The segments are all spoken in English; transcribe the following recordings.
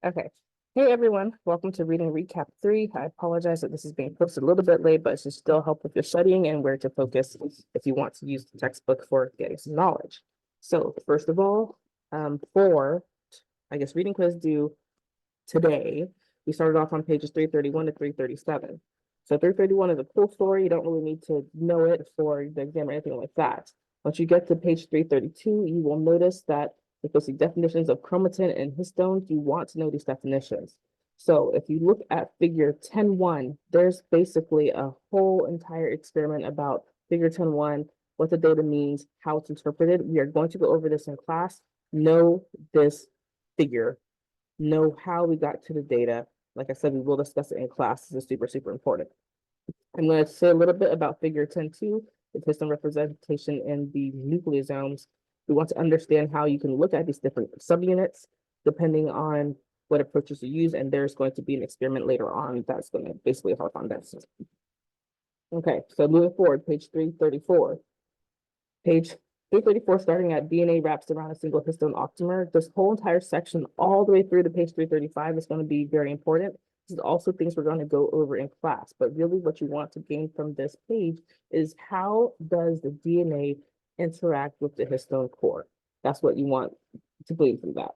Okay. Hey everyone, welcome to Reading Recap 3. I apologize that this is being posted a little bit late, but it should still help with your studying and where to focus if you want to use the textbook for getting some knowledge. So first of all, for, reading quiz due today, we started off on pages 331 to 337. So 331 is a cool story. You don't really need to know it for the exam or anything like that. Once you get to page 332, you will notice that if you see definitions of chromatin and histones, you want to know these definitions. So if you look at figure 10.1, there's basically a whole entire experiment about figure 10.1, what the data means, how it's interpreted. We are going to go over this in class. Know this figure, know how we got to the data. Like I said, we will discuss it in class. This is super, super important. I'm going to say a little bit about figure 10.2, the histone representation in the nucleosomes. We want to understand how you can look at these different subunits depending on what approaches you use, and there's going to be an experiment later on that's going to basically harp on this. Okay, so moving forward, page 334. Page 334, starting at DNA wraps around a single histone octamer. This whole entire section, all the way through to page 335, is going to be very important. This is also things we're going to go over in class, but really what you want to gain from this page is how does the DNA interact with the histone core? That's what you want to glean from that.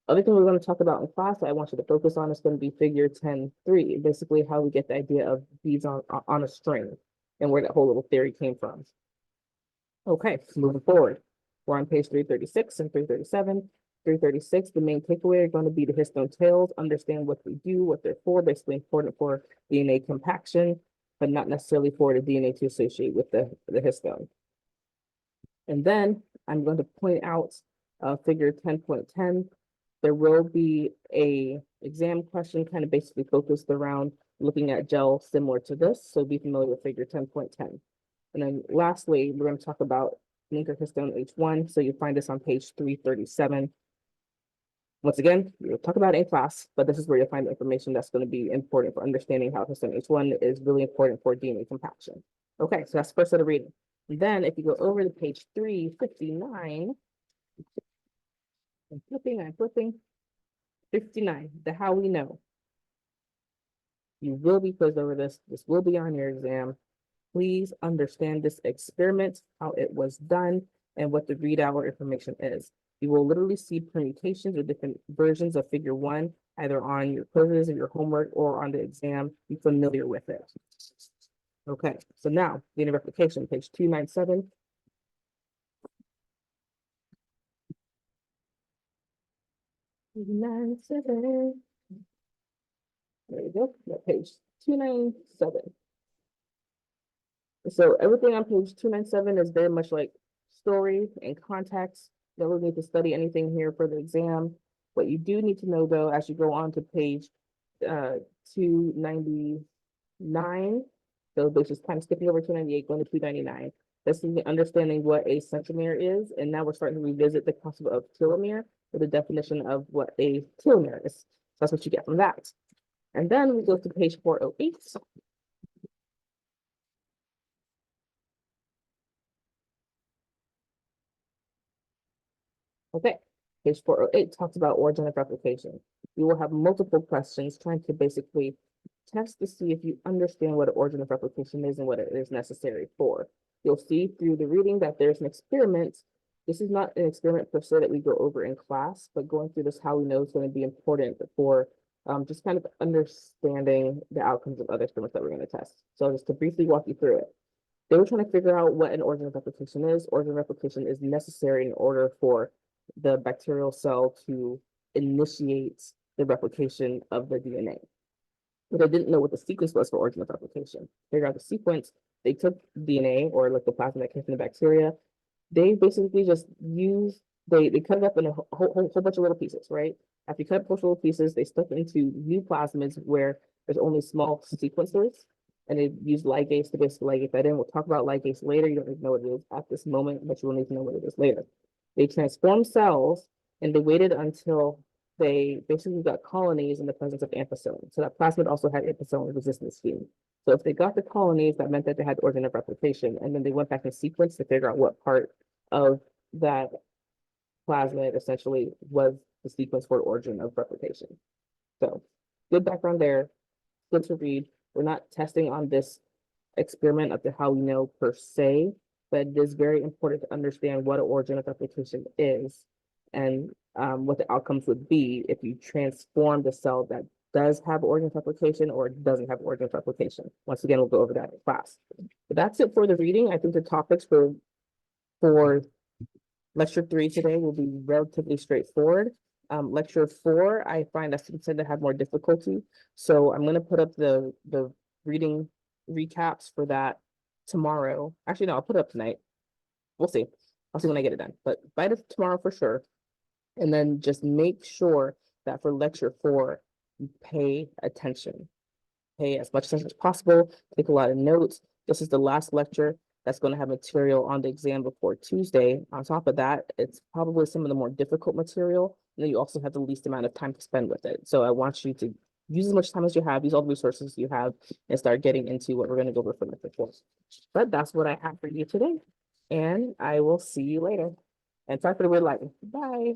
Other thing we're going to talk about in class that I want you to focus on is going to be figure 10.3, basically how we get the idea of beads on a string and where that whole little theory came from. Okay, moving forward, we're on page 336 and 337. 336, the main takeaway are going to be the histone tails, understand what they do, what they're for, basically important for DNA compaction, but not necessarily for the DNA to associate with the histone. And then I'm going to point out figure 10.10. There will be a exam question kind of basically focused around looking at gel similar to this, so be familiar with figure 10.10. And then lastly, we're going to talk about linker histone H1. So you find this on page 337. Once again, we'll talk about it in class, but this is where you'll find the information that's going to be important for understanding how histone H1 is really important for DNA compaction. Okay, so that's the first set of reading. And then if you go over to page 359, I'm flipping, 59, the how we know. You will be quizzed over this. This will be on your exam. Please understand this experiment, how it was done, and what the readout information is. You will literally see permutations or different versions of figure 1, either on your quizzes or your homework or on the exam. Be familiar with it. Okay, so now, DNA replication, page 297. There you go, page 297. So everything on page 297 is very much like story and context. You don't really need to study anything here for the exam. What you do need to know, though, as you go on to page 299, so this is kind of skipping over 298, going to 299. This is understanding what a centromere is, and now we're starting to revisit the concept of telomere with the definition of what a telomere is. So that's what you get from that. And then we go to page 408. Okay, page 408 talks about origin of replication. You will have multiple questions trying to basically test to see if you understand what an origin of replication is and what it is necessary for. You'll see through the reading that there's an experiment. This is not an experiment per se that we go over in class, but going through this how we know is going to be important for just kind of understanding the outcomes of other experiments that we're going to test. So just to briefly walk you through it. They were trying to figure out what an origin of replication is. Origin of replication is necessary in order for the bacterial cell to initiate the replication of the DNA. But I didn't know what the sequence was for origin of replication. Figure out the sequence, they took DNA or like the plasma that came from the bacteria. They basically just use, they cut it up in a whole bunch of little pieces, right? After you cut up those little pieces, they stuck it into new plasmids where there's only small sequencers, and they use ligase to basically ligate that in. We'll talk about ligase later. You don't need to know what it is at this moment, but you will need to know what it is later. They transformed cells, and they waited until they basically got colonies in the presence of amphicoelin. So that plasmid also had amphicoelin resistance gene. So if they got the colonies, that meant that they had the origin of replication, and then they went back and sequenced to figure out what part of that plasmid essentially was the sequence for origin of replication. So good background there, good to read. We're not testing on this experiment up to how we know per se, but it is very important to understand what an origin of replication is and what the outcomes would be if you transform the cell that does have origin of replication or doesn't have origin of replication. Once again, we'll go over that in class. But that's it for the reading. I think the topics for lecture 3 today will be relatively straightforward. Lecture 4, I find that students tend to have more difficulty. So I'm going to put up the reading recaps for that tomorrow. Actually, no, I'll put it up tonight. We'll see. I'll see when I get it done. But by tomorrow for sure. And then just make sure that for lecture 4, you pay attention. Pay as much attention as possible. Take a lot of notes. This is the last lecture that's going to have material on the exam before Tuesday. On top of that, it's probably some of the more difficult material. And then you also have the least amount of time to spend with it. So I want you to use as much time as you have, use all the resources you have, and start getting into what we're going to go over for lecture 4. But that's what I have for you today. And I will see you later. And sorry for the weird lighting. Bye.